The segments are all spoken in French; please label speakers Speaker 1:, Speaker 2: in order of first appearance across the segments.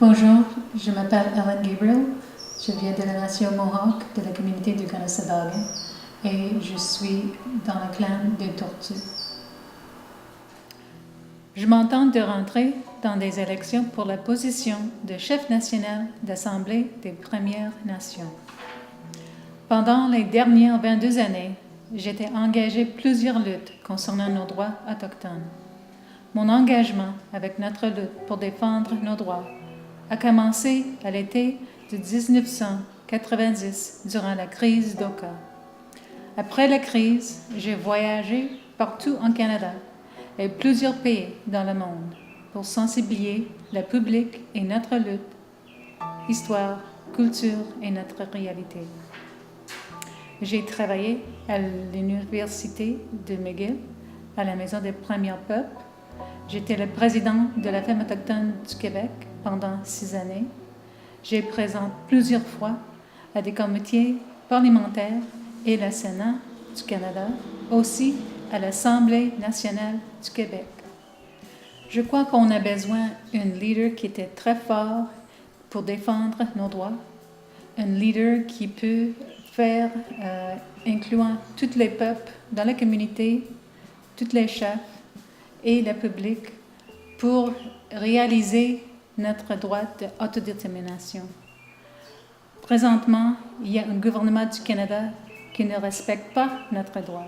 Speaker 1: Bonjour, je m'appelle Ellen Gabriel, je viens de la nation Mohawk de la communauté du Kanesatake et je suis dans le clan des Tortues. Je m'entends de rentrer dans des élections pour la position de chef national d'Assemblée des Premières Nations. Pendant les dernières 22 années, j'étais engagée plusieurs luttes concernant nos droits autochtones. Mon engagement avec notre lutte pour défendre nos droits a commencé à l'été de 1990 durant la crise d'Oka. Après la crise, j'ai voyagé partout en Canada et plusieurs pays dans le monde pour sensibiliser le public et notre lutte, histoire, culture et notre réalité. J'ai travaillé à l'Université de McGill, à la Maison des Premiers Peuples. J'étais le président de la Femme autochtone du Québec pendant 6 années. J'ai présenté plusieurs fois à des comités parlementaires et le Sénat du Canada, aussi à l'Assemblée nationale du Québec. Je crois qu'on a besoin d'un leader qui était très fort pour défendre nos droits, un leader qui peut faire, incluant tous les peuples dans la communauté, tous les chefs et le public, pour réaliser notre droit d'autodétermination. Présentement, il y a un gouvernement du Canada qui ne respecte pas notre droit.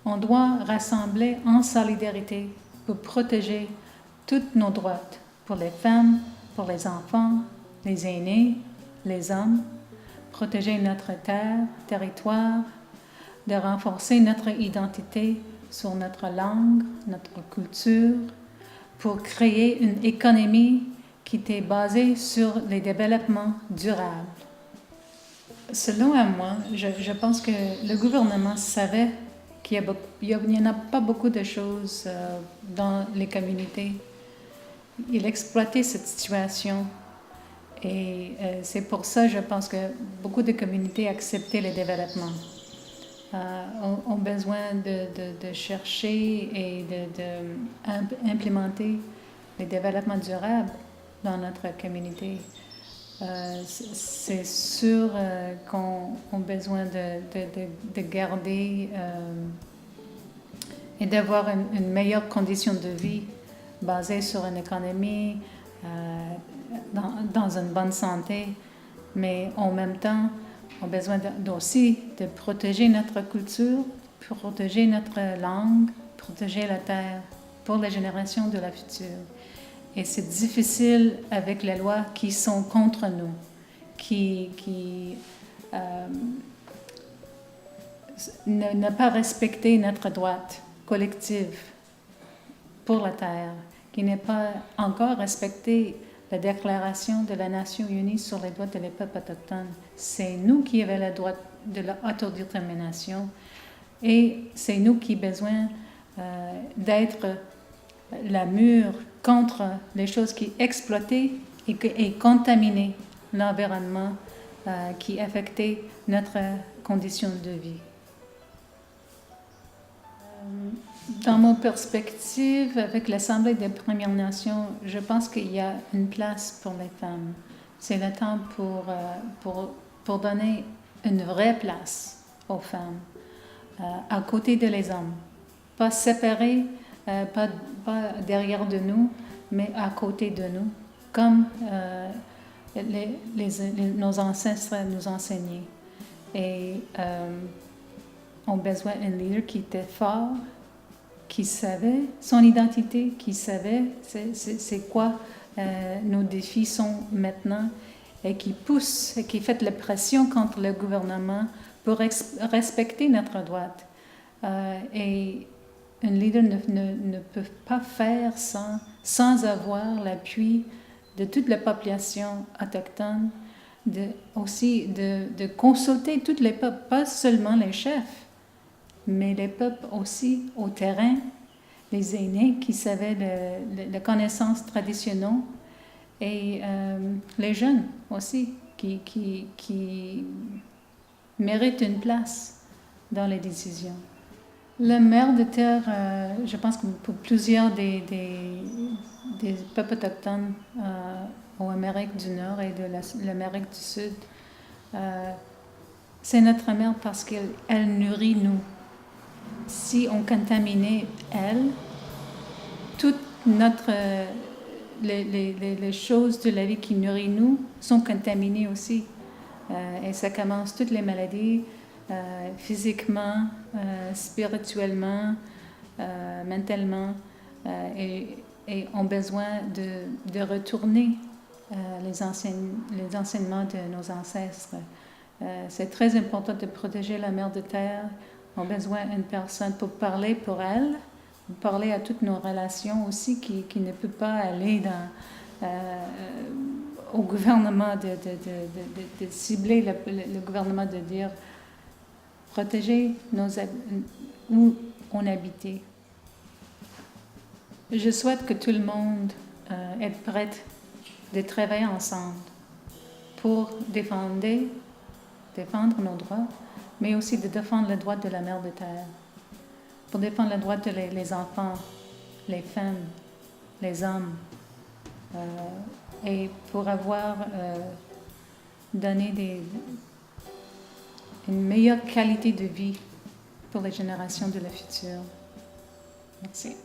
Speaker 1: On doit rassembler en solidarité pour protéger tous nos droits, pour les femmes, pour les enfants, les aînés, les hommes, protéger notre terre, territoire, de renforcer notre identité sur notre langue, notre culture, pour créer une économie qui était basée sur le développement durable. Selon moi, je pense que le gouvernement savait qu'il n'y en a pas beaucoup de choses dans les communautés. Il exploitait cette situation et c'est pour ça, je pense que beaucoup de communautés acceptaient le développement. Ont besoin de chercher et d'implémenter le développement durable dans notre communauté. C'est sûr qu'on a besoin de garder et d'avoir une meilleure condition de vie basée sur une économie dans une bonne santé, mais en même temps, on a besoin aussi de protéger notre culture, protéger notre langue, protéger la terre pour les générations de la future. Et c'est difficile avec les lois qui sont contre nous, qui ne pas respecter notre droit collectif pour la terre, qui n'est pas encore respecté la déclaration de la Nation unie sur les droits des peuples autochtones. C'est nous qui avons le droit de l'autodétermination et c'est nous qui avons besoin d'être la mur contre les choses qui exploitaient et contaminaient l'environnement qui affectait notre condition de vie. Dans mon perspective, avec l'Assemblée des Premières Nations, je pense qu'il y a une place pour les femmes. C'est le temps pour donner une vraie place aux femmes, à côté de les hommes. Pas séparés, pas derrière de nous, mais à côté de nous, comme nos ancêtres nous enseignaient. Et on a besoin d'un leader qui était fort, qui savait son identité, qui savait c'est quoi nos défis sont maintenant et qui pousse et qui fait la pression contre le gouvernement pour respecter notre droit. Et un leader ne peut pas faire sans avoir l'appui de toute la population autochtone, aussi de consulter tous les peuples, pas seulement les chefs, mais les peuples aussi au terrain, les aînés qui savaient les connaissances traditionnelles et les jeunes aussi qui méritent une place dans les décisions. Le maire de terre, je pense que pour plusieurs des peuples autochtones, aux Amériques du Nord et de l'Amérique du Sud. C'est notre mère parce qu'elle nourrit nous. Si on contaminait elle, toutes les choses de la vie qui nourrit nous sont contaminées aussi. Et ça commence toutes les maladies, physiquement, spirituellement, mentalement, et ont besoin de retourner les enseignements de nos ancêtres. C'est très important de protéger la mère de terre. On a besoin d'une personne pour parler pour elle, parler à toutes nos relations aussi, qui ne peut pas aller au gouvernement de cibler le gouvernement, de dire protéger où on habitait. Je souhaite que tout le monde est prêt de travailler ensemble pour défendre nos droits, mais aussi de défendre le droit de la mère de terre, pour défendre le droit des enfants, les femmes, les hommes, et pour avoir donné une meilleure qualité de vie pour les générations de la future. Merci.